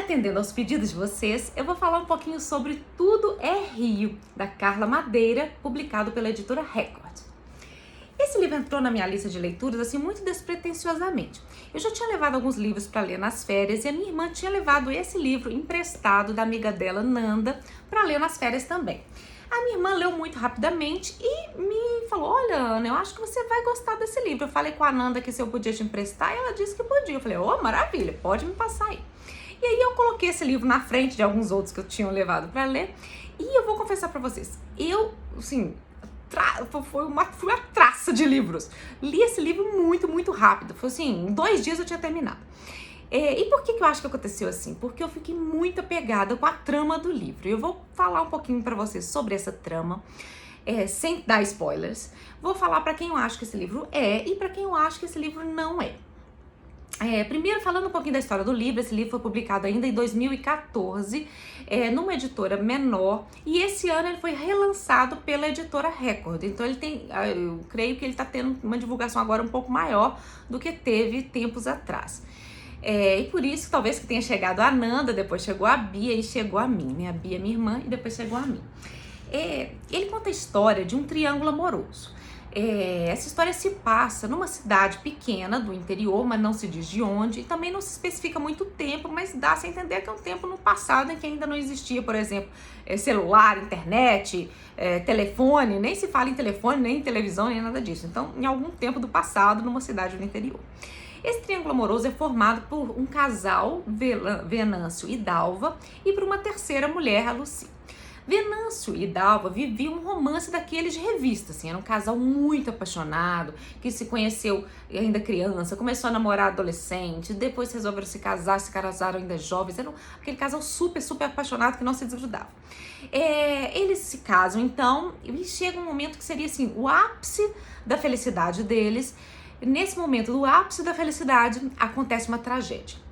atendendo aos pedidos de vocês, eu vou falar um pouquinho sobre Tudo é Rio, da Carla Madeira, publicado pela editora Record. Esse livro entrou na minha lista de leituras assim muito despretensiosamente. Eu já tinha levado alguns livros para ler nas férias e a minha irmã tinha levado esse livro emprestado da amiga dela, Nanda, para ler nas férias também. A minha irmã leu muito rapidamente e me falou: olha, Ana, eu acho que você vai gostar desse livro. Eu falei com a Nanda que se eu podia te emprestar e ela disse que podia. Eu falei: oh, maravilha, pode me passar aí. E aí eu coloquei esse livro na frente de alguns outros que eu tinha levado para ler e eu vou confessar para vocês, eu, assim, fui uma traça de livros. Li esse livro muito rápido. Foi assim, em 2 dias eu tinha terminado. E por que eu acho que aconteceu assim? Porque eu fiquei muito apegada com a trama do livro. Eu vou falar um pouquinho para vocês sobre essa trama, sem dar spoilers. Vou falar para quem eu acho que esse livro é e para quem eu acho que esse livro não é. Primeiro, falando um pouquinho da história do livro, esse livro foi publicado ainda em 2014, numa editora menor, e esse ano ele foi relançado pela editora Record. Então ele tem, eu creio que ele está tendo uma divulgação agora um pouco maior do que teve tempos atrás. E por isso, talvez que tenha chegado a Nanda, depois chegou a Bia e chegou a mim, né? A Bia é minha irmã e depois chegou a mim. Ele conta a história de um triângulo amoroso. Essa história se passa numa cidade pequena do interior, mas não se diz de onde, e também não se especifica muito tempo, mas dá-se a entender que é um tempo no passado em que ainda não existia, por exemplo, celular, internet, telefone, nem se fala em telefone, nem em televisão, nem nada disso. Então, em algum tempo do passado, numa cidade do interior. Esse triângulo amoroso é formado por um casal, Venâncio e Dalva, e por uma terceira mulher, a Lucy. Venâncio e Dalva viviam um romance daqueles de revista, assim, era um casal muito apaixonado, que se conheceu ainda criança, começou a namorar adolescente, depois resolveram se casaram ainda jovens, era aquele casal super apaixonado que não se desgrudava. Eles se casam então, e chega um momento que seria assim, o ápice da felicidade deles. Nesse momento do ápice da felicidade, acontece uma tragédia.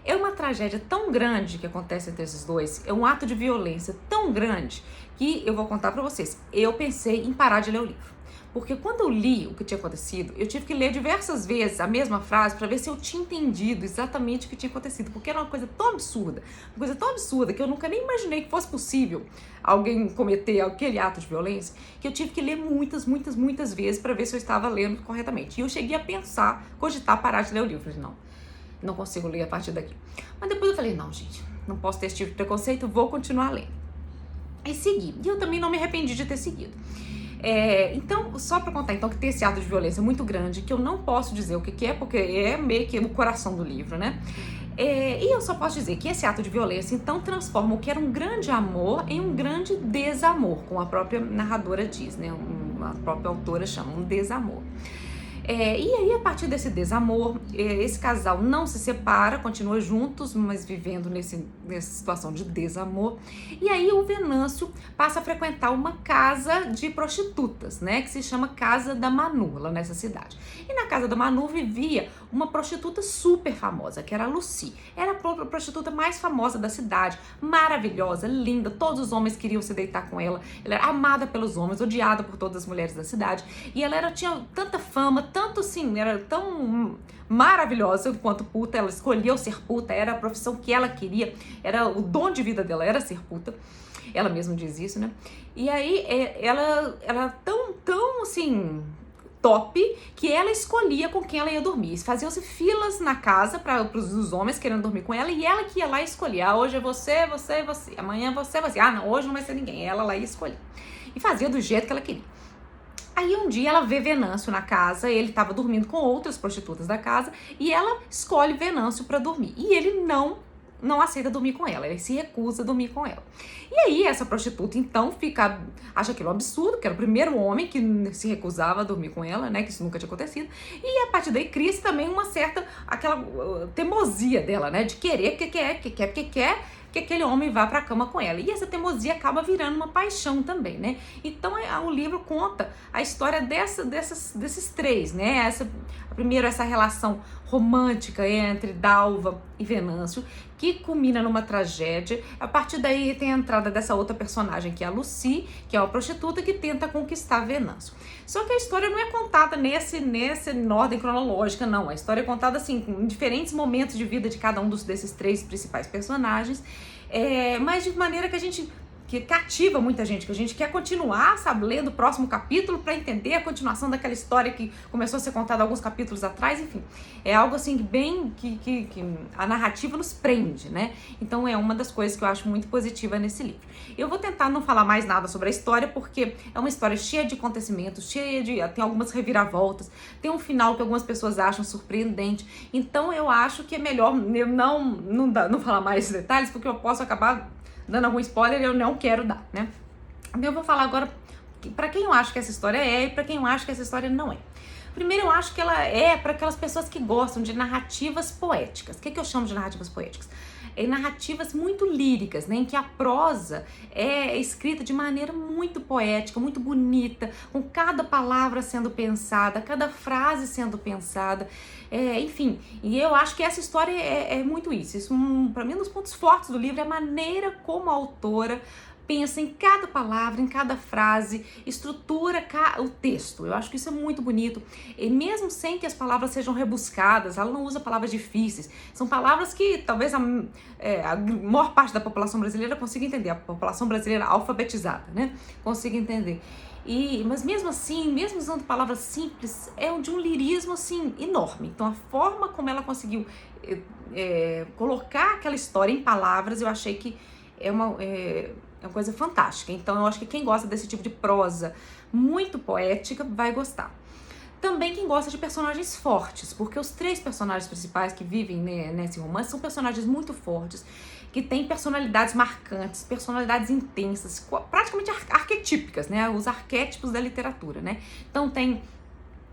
É uma tragédia tão grande que acontece entre esses dois, é um ato de violência tão grande que eu vou contar pra vocês. Eu pensei em parar de ler o livro, porque quando eu li o que tinha acontecido, eu tive que ler diversas vezes a mesma frase para ver se eu tinha entendido exatamente o que tinha acontecido, porque era uma coisa tão absurda que eu nunca nem imaginei que fosse possível alguém cometer aquele ato de violência, que eu tive que ler muitas vezes para ver se eu estava lendo corretamente. E eu cheguei a pensar, cogitar parar de ler o livro. Eu falei, não consigo ler a partir daqui. Mas depois eu falei, não, gente, não posso ter esse tipo de preconceito, vou continuar lendo. E segui. E eu também não me arrependi de ter seguido. Então, só pra contar, então, que tem esse ato de violência muito grande, que eu não posso dizer o que é, porque é meio que o coração do livro, né? E eu só posso dizer que esse ato de violência, então, transforma o que era um grande amor em um grande desamor, como a própria narradora diz, né? A própria autora chama um desamor. E aí, a partir desse desamor, esse casal não se separa, continua juntos, mas vivendo nessa situação de desamor. E aí o Venâncio passa a frequentar uma casa de prostitutas, né, que se chama Casa da Manu, lá nessa cidade. E na Casa da Manu vivia uma prostituta super famosa, que era a Lucy. Era a prostituta mais famosa da cidade, maravilhosa, linda, todos os homens queriam se deitar com ela. Ela era amada pelos homens, odiada por todas as mulheres da cidade. E ela tinha tanta fama, tanto assim, era tão maravilhosa quanto puta, ela escolheu ser puta, era a profissão que ela queria, era o dom de vida dela, era ser puta, ela mesma diz isso, né? E aí, ela era tão assim, top, que ela escolhia com quem ela ia dormir. Faziam-se filas na casa para os homens querendo dormir com ela, e ela que ia lá escolher, hoje é você, amanhã você, não, hoje não vai ser ninguém, ela lá ia escolher. E fazia do jeito que ela queria. Aí um dia ela vê Venâncio na casa, ele estava dormindo com outras prostitutas da casa e ela escolhe Venâncio para dormir. E ele não aceita dormir com ela, ele se recusa a dormir com ela. E aí essa prostituta então acha aquilo um absurdo, que era o primeiro homem que se recusava a dormir com ela, né, que isso nunca tinha acontecido. E a partir daí cria-se também uma certa, aquela teimosia dela, né, de querer, porque quer que aquele homem vá pra cama com ela. E essa teimosia acaba virando uma paixão também, né? Então o livro conta a história desses três, né? Primeiro essa relação romântica entre Dalva e Venâncio, que culmina numa tragédia. A partir daí tem a entrada dessa outra personagem, que é a Lucy, que é uma prostituta que tenta conquistar Venâncio. Só que a história não é contada nessa ordem cronológica, não. A história é contada assim, em diferentes momentos de vida de cada um desses três principais personagens, mas de maneira que cativa muita gente, que a gente quer continuar, sabe, lendo o próximo capítulo para entender a continuação daquela história que começou a ser contada alguns capítulos atrás, enfim. É algo assim bem que a narrativa nos prende, né? Então é uma das coisas que eu acho muito positiva nesse livro. Eu vou tentar não falar mais nada sobre a história, porque é uma história cheia de acontecimentos, tem algumas reviravoltas, tem um final que algumas pessoas acham surpreendente. Então eu acho que é melhor eu não falar mais detalhes, porque eu posso acabar dando algum spoiler, eu não quero dar, né? Então eu vou falar agora para quem eu acho que essa história é e para quem eu acho que essa história não é. Primeiro, eu acho que ela é para aquelas pessoas que gostam de narrativas poéticas. O que eu chamo de narrativas poéticas? Narrativas muito líricas, né, em que a prosa é escrita de maneira muito poética, muito bonita, com cada palavra sendo pensada, cada frase sendo pensada, enfim. E eu acho que essa história é muito isso. Isso, para mim, um dos pontos fortes do livro é a maneira como a autora pensa em cada palavra, em cada frase, estrutura o texto. Eu acho que isso é muito bonito. E mesmo sem que as palavras sejam rebuscadas, ela não usa palavras difíceis. São palavras que talvez a maior parte da população brasileira consiga entender. A população brasileira alfabetizada, né? Consiga entender. Mas mesmo assim, mesmo usando palavras simples, é de um lirismo assim enorme. Então a forma como ela conseguiu colocar aquela história em palavras, eu achei que é uma coisa fantástica. Então eu acho que quem gosta desse tipo de prosa muito poética vai gostar. Também quem gosta de personagens fortes, porque os três personagens principais que vivem nesse romance são personagens muito fortes, que têm personalidades marcantes, personalidades intensas, praticamente arquetípicas, né? Os arquétipos da literatura, né? Então tem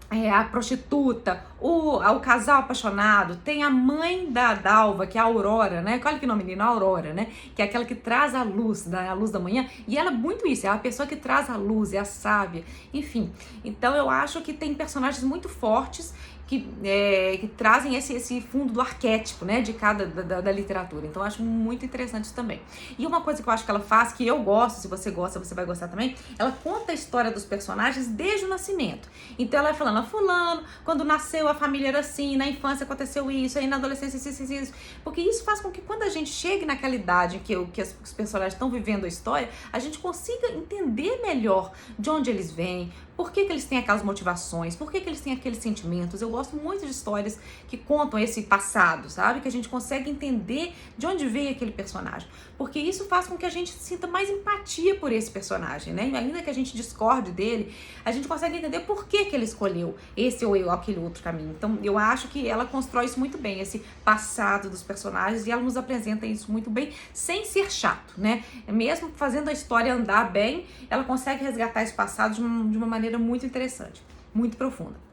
a prostituta, o casal apaixonado, tem a mãe da Dalva, que é a Aurora, né? Olha que nome lindo, a Aurora, né? Que é aquela que traz a luz da manhã, e ela é muito isso, é a pessoa que traz a luz, é a sábia, enfim. Então eu acho que tem personagens muito fortes que trazem esse fundo do arquétipo, né, de cada da literatura. Então eu acho muito interessante isso também. E uma coisa que eu acho que ela faz, que eu gosto, se você gosta, você vai gostar também, ela conta a história dos personagens desde o nascimento. Então ela vai falando, fulano, quando nasceu a família era assim, na infância aconteceu isso, aí na adolescência isso. Porque isso faz com que quando a gente chegue naquela idade em que os personagens estão vivendo a história, a gente consiga entender melhor de onde eles vêm, por que eles têm aquelas motivações, por que eles têm aqueles sentimentos. Eu gosto muito de histórias que contam esse passado, sabe? Que a gente consegue entender de onde veio aquele personagem. Porque isso faz com que a gente sinta mais empatia por esse personagem, né? Ainda que a gente discorde dele, a gente consegue entender por que ele escolheu esse ou aquele outro caminho. Então, eu acho que ela constrói isso muito bem, esse passado dos personagens, e ela nos apresenta isso muito bem, sem ser chato, né? Mesmo fazendo a história andar bem, ela consegue resgatar esse passado de uma maneira muito interessante, muito profunda.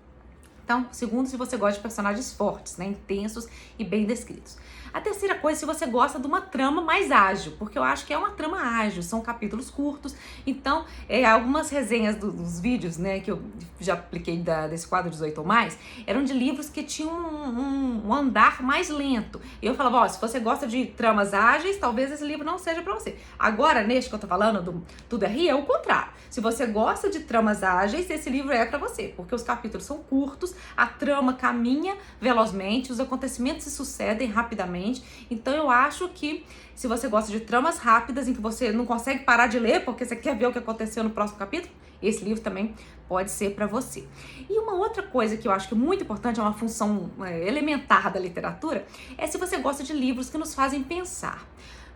Então, segundo, se você gosta de personagens fortes, né, intensos e bem descritos. A terceira coisa, se você gosta de uma trama mais ágil, porque eu acho que é uma trama ágil, são capítulos curtos, então algumas resenhas dos vídeos, né, que eu já apliquei desse quadro 18 ou mais, eram de livros que tinham um andar mais lento. E eu falava, se você gosta de tramas ágeis, talvez esse livro não seja pra você. Agora, neste que eu tô falando, do Tudo é Rio, é o contrário. Se você gosta de tramas ágeis, esse livro é pra você, porque os capítulos são curtos, a trama caminha velozmente, os acontecimentos se sucedem rapidamente. Então eu acho que se você gosta de tramas rápidas em que você não consegue parar de ler porque você quer ver o que aconteceu no próximo capítulo, esse livro também pode ser para você. E uma outra coisa que eu acho que é muito importante, é uma função elementar da literatura, é se você gosta de livros que nos fazem pensar.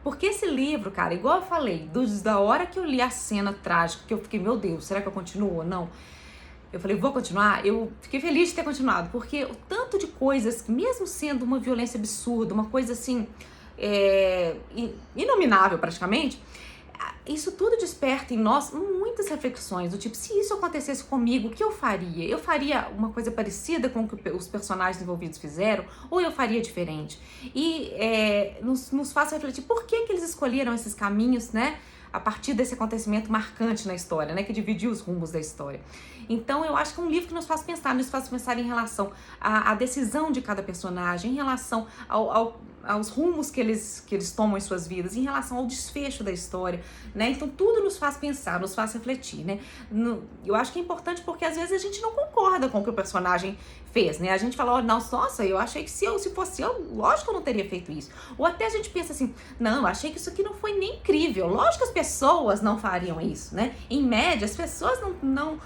Porque esse livro, cara, igual eu falei, da hora que eu li a cena trágica, que eu fiquei, meu Deus, será que eu continuo ou não? Eu falei, vou continuar? Eu fiquei feliz de ter continuado, porque o tanto de coisas, mesmo sendo uma violência absurda, uma coisa assim, inominável praticamente, isso tudo desperta em nós muitas reflexões, do tipo, se isso acontecesse comigo, o que eu faria? Eu faria uma coisa parecida com o que os personagens envolvidos fizeram, ou eu faria diferente? E nos faz refletir por que eles escolheram esses caminhos, né? A partir desse acontecimento marcante na história, né, que dividiu os rumos da história. Então eu acho que é um livro que nos faz pensar em relação à decisão de cada personagem, em relação aos rumos que eles tomam em suas vidas, em relação ao desfecho da história, né? Então tudo nos faz pensar, nos faz refletir, né? Eu acho que é importante porque às vezes a gente não concorda com o que o personagem fez, né? A gente fala, oh, nossa, eu achei que se fosse eu, lógico que eu não teria feito isso. Ou até a gente pensa assim, não, eu achei que isso aqui não foi nem incrível. Lógico que as pessoas não fariam isso, né? Em média, as pessoas não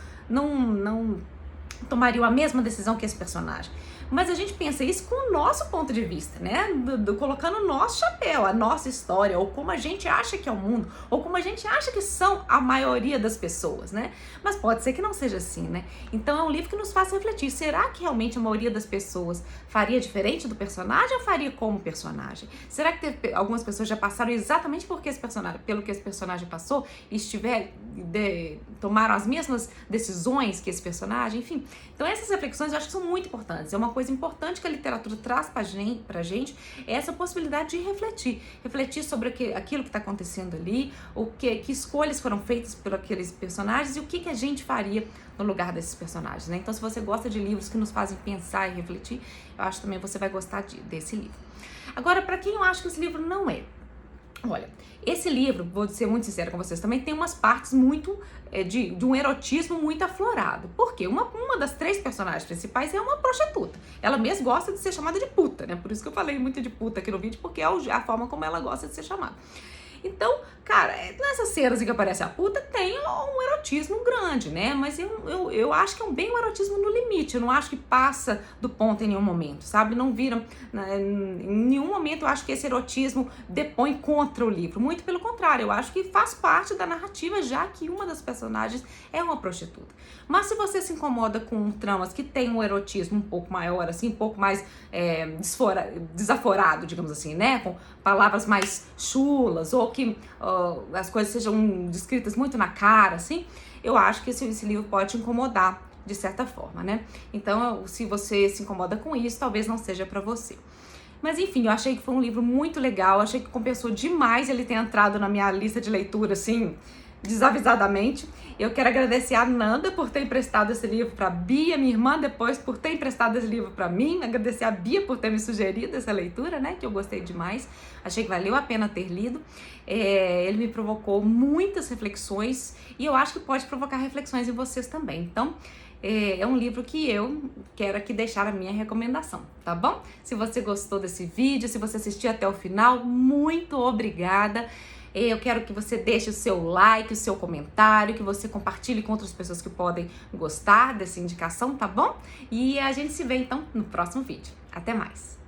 tomariam a mesma decisão que esse personagem. Mas a gente pensa isso com o nosso ponto de vista, né? Colocando o nosso chapéu, a nossa história, ou como a gente acha que é o mundo, ou como a gente acha que são a maioria das pessoas, né? Mas pode ser que não seja assim, né? Então é um livro que nos faz refletir. Será que realmente a maioria das pessoas faria diferente do personagem ou faria como personagem? Será que algumas pessoas já passaram exatamente pelo que esse personagem passou e tomaram as mesmas decisões que esse personagem? Enfim, então essas reflexões eu acho que são muito importantes. É uma coisa importante que a literatura traz pra gente é essa possibilidade de refletir sobre aquilo que está acontecendo ali, que escolhas foram feitas por aqueles personagens e o que a gente faria no lugar desses personagens, né? Então, se você gosta de livros que nos fazem pensar e refletir, eu acho que também você vai gostar desse livro. Agora, para quem eu acho que esse livro não é, olha, esse livro, vou ser muito sincera com vocês, também tem umas partes muito de um erotismo muito aflorado. Por quê? Uma das 3 personagens principais é uma prostituta. Ela mesma gosta de ser chamada de puta, né? Por isso que eu falei muito de puta aqui no vídeo, porque é a forma como ela gosta de ser chamada. Então, cara, nessas cenas em que aparece a puta, tem um erotismo grande, né? Mas eu acho que é bem um erotismo no limite. Eu não acho que passa do ponto em nenhum momento, sabe? Não vira... Em nenhum momento eu acho que esse erotismo depõe contra o livro. Muito pelo contrário, eu acho que faz parte da narrativa, já que uma das personagens é uma prostituta. Mas se você se incomoda com tramas que tem um erotismo um pouco maior, assim, um pouco mais desaforado, digamos assim, né? Com palavras mais chulas, ou que as coisas sejam descritas muito na cara, assim, eu acho que esse livro pode te incomodar de certa forma, né? Então, se você se incomoda com isso, talvez não seja pra você. Mas enfim, eu achei que foi um livro muito legal, achei que compensou demais ele ter entrado na minha lista de leitura, assim, desavisadamente. Eu quero agradecer a Nanda por ter emprestado esse livro para Bia, minha irmã, depois por ter emprestado esse livro para mim, agradecer a Bia por ter me sugerido essa leitura, né, que eu gostei demais, achei que valeu a pena ter lido. Ele me provocou muitas reflexões e eu acho que pode provocar reflexões em vocês também. Então, é um livro que eu quero aqui deixar a minha recomendação, tá bom? Se você gostou desse vídeo, se você assistiu até o final, muito obrigada. Eu quero que você deixe o seu like, o seu comentário, que você compartilhe com outras pessoas que podem gostar dessa indicação, tá bom? E a gente se vê então no próximo vídeo. Até mais!